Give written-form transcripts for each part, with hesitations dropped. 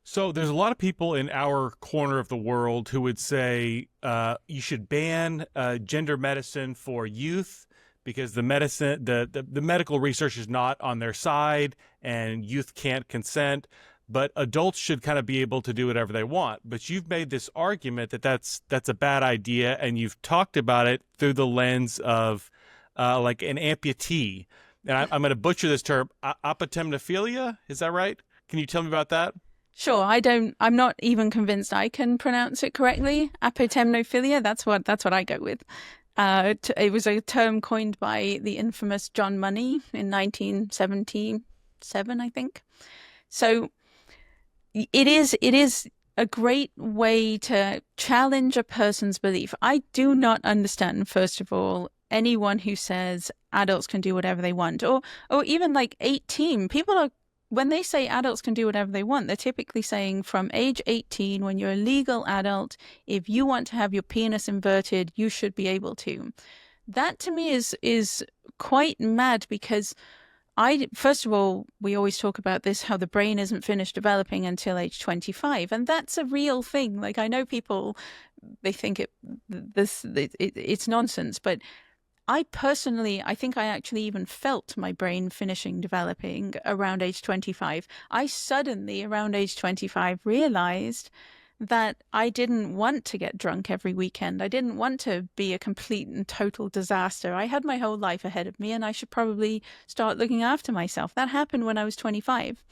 So there's a lot of people in our corner of the world who would say you should ban gender medicine for youth because the medical research is not on their side and youth can't consent. But adults should kind of be able to do whatever they want. But you've made this argument that that's a bad idea, and you've talked about it through the lens of like an amputee. And I'm going to butcher this term, apotemnophilia. Is that right? Can you tell me about that? Sure, I'm not even convinced I can pronounce it correctly. Apotemnophilia, that's what I go with. It was a term coined by the infamous John Money in 1977, I think. So it is a great way to challenge a person's belief. I do not understand, first of all, anyone who says adults can do whatever they want, or even like 18. People are when they say adults can do whatever they want, they're typically saying from age 18, when you're a legal adult, if you want to have your penis inverted, you should be able to. That to me is quite mad because first of all, we always talk about this, how the brain isn't finished developing until age 25. And that's a real thing. Like, I know people, they think it's nonsense, but I think I actually even felt my brain finishing developing around age 25. I suddenly, around age 25, realized that I didn't want to get drunk every weekend. I didn't want to be a complete and total disaster. I had my whole life ahead of me and I should probably start looking after myself. That happened when I was 25.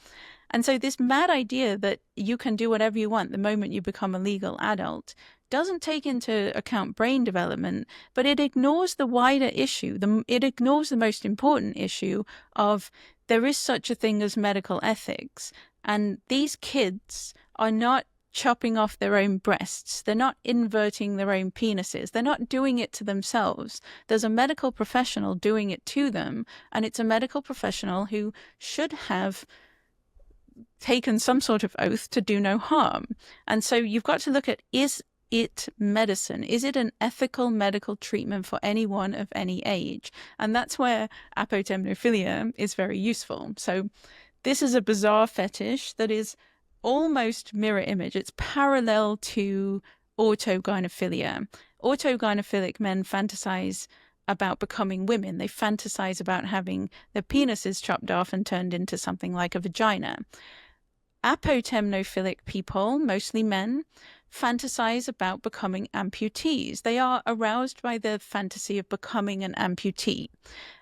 And so this mad idea that you can do whatever you want the moment you become a legal adult doesn't take into account brain development, but it ignores the wider issue. It ignores the most important issue of there is such a thing as medical ethics. And these kids are not chopping off their own breasts. They're not inverting their own penises. They're not doing it to themselves. There's a medical professional doing it to them, and it's a medical professional who should have taken some sort of oath to do no harm. And so you've got to look at, is it medicine? Is it an ethical medical treatment for anyone of any age? And that's where apotemnophilia is very useful. So this is a bizarre fetish that is almost mirror image. It's parallel to autogynephilia. Autogynephilic men fantasize about becoming women. They fantasize about having their penises chopped off and turned into something like a vagina. Apotemnophilic people, mostly men, fantasize about becoming amputees. They are aroused by the fantasy of becoming an amputee.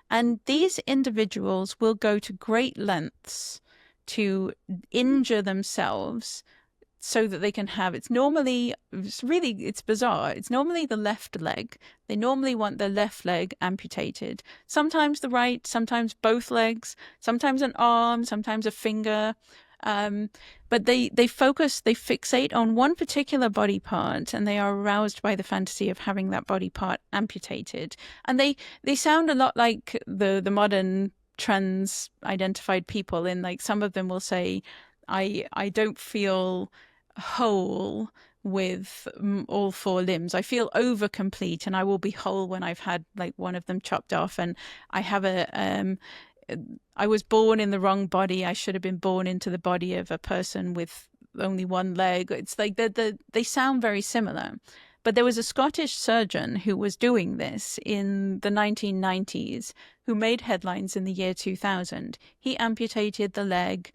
And these individuals will go to great lengths to injure themselves so that they can have, it's bizarre. It's normally the left leg. They normally want their left leg amputated. Sometimes the right, sometimes both legs, sometimes an arm, sometimes a finger. But they fixate on one particular body part and they are aroused by the fantasy of having that body part amputated. And they sound a lot like the modern trans identified people, in like some of them will say, I don't feel whole with all four limbs. I feel over complete and I will be whole when I've had like one of them chopped off, and I have I was born in the wrong body. I should have been born into the body of a person with only one leg. It's like they sound very similar. But there was a Scottish surgeon who was doing this in the 1990s who made headlines in the year 2000. He amputated the leg.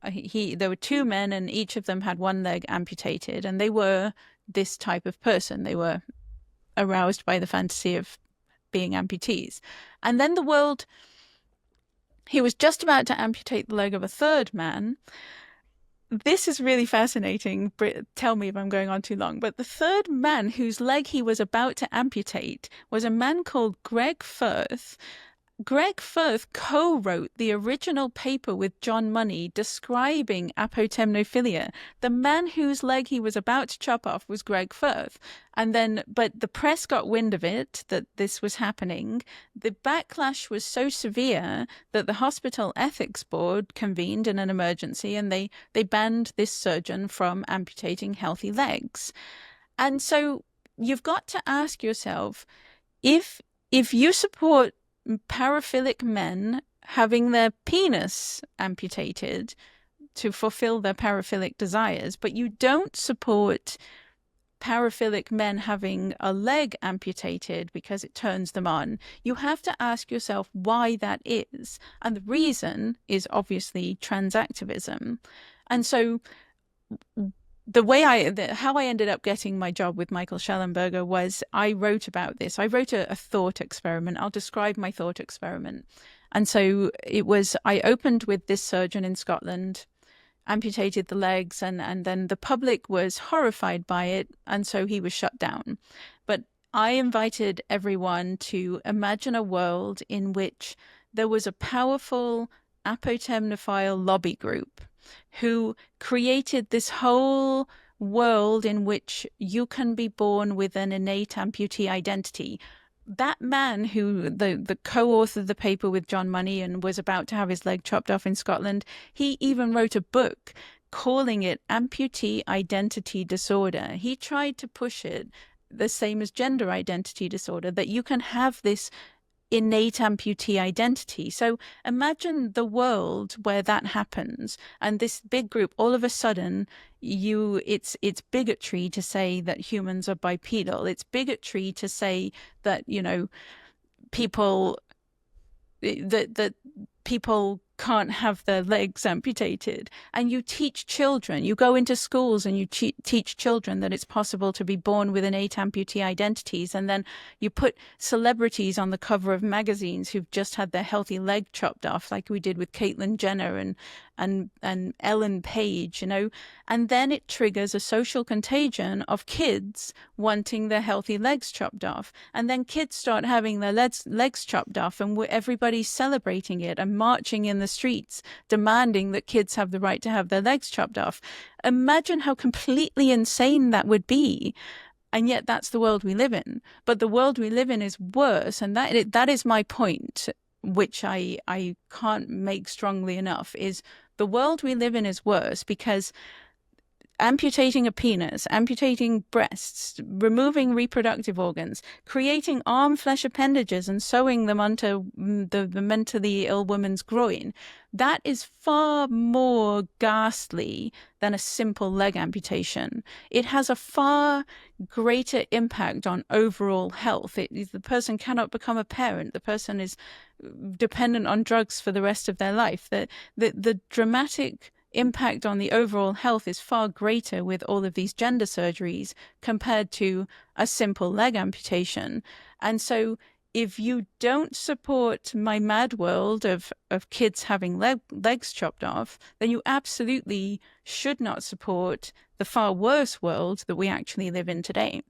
There were two men and each of them had one leg amputated, and they were this type of person. They were aroused by the fantasy of being amputees. And then he was just about to amputate the leg of a third man. This is really fascinating. Tell me if I'm going on too long. But the third man whose leg he was about to amputate was a man called Greg Firth. Greg Firth co-wrote the original paper with John Money describing apotemnophilia. The man whose leg he was about to chop off was Greg Firth. But the press got wind of it, that this was happening. The backlash was so severe that the hospital ethics board convened in an emergency and they banned this surgeon from amputating healthy legs. And so you've got to ask yourself, if you support paraphilic men having their penis amputated, to fulfill their paraphilic desires, but you don't support paraphilic men having a leg amputated because it turns them on. You have to ask yourself why that is. And the reason is obviously transactivism. And so how I ended up getting my job with Michael Schellenberger was I wrote about this. I wrote a thought experiment. I'll describe my thought experiment. And so I opened with this surgeon in Scotland, amputated the legs, and then the public was horrified by it, and so he was shut down. But I invited everyone to imagine a world in which there was a powerful apotemnophile lobby group who created this whole world in which you can be born with an innate amputee identity. That man who the co-authored the paper with John Money and was about to have his leg chopped off in Scotland, he even wrote a book calling it amputee identity disorder. He tried to push it the same as gender identity disorder, that you can have this innate amputee identity. So imagine the world where that happens, and this big group, all of a sudden, it's bigotry to say that humans are bipedal. It's bigotry to say that, people that people can't have their legs amputated. And you teach children, you go into schools and you teach children that it's possible to be born with innate amputee identities. And then you put celebrities on the cover of magazines who've just had their healthy leg chopped off, like we did with Caitlyn Jenner and Ellen Page, and then it triggers a social contagion of kids wanting their healthy legs chopped off. And then kids start having their legs chopped off, and everybody's celebrating it and marching in the streets, demanding that kids have the right to have their legs chopped off. Imagine how completely insane that would be. And yet that's the world we live in. But the world we live in is worse. And that is my point, which I can't make strongly enough, is the world we live in is worse because amputating a penis, amputating breasts, removing reproductive organs, creating arm flesh appendages and sewing them onto the mentally ill woman's groin, that is far more ghastly than a simple leg amputation. It has a far greater impact on overall health. The person cannot become a parent. The person is dependent on drugs for the rest of their life. The dramatic impact on the overall health is far greater with all of these gender surgeries compared to a simple leg amputation. And so if you don't support my mad world of kids having legs chopped off, then you absolutely should not support the far worse world that we actually live in today.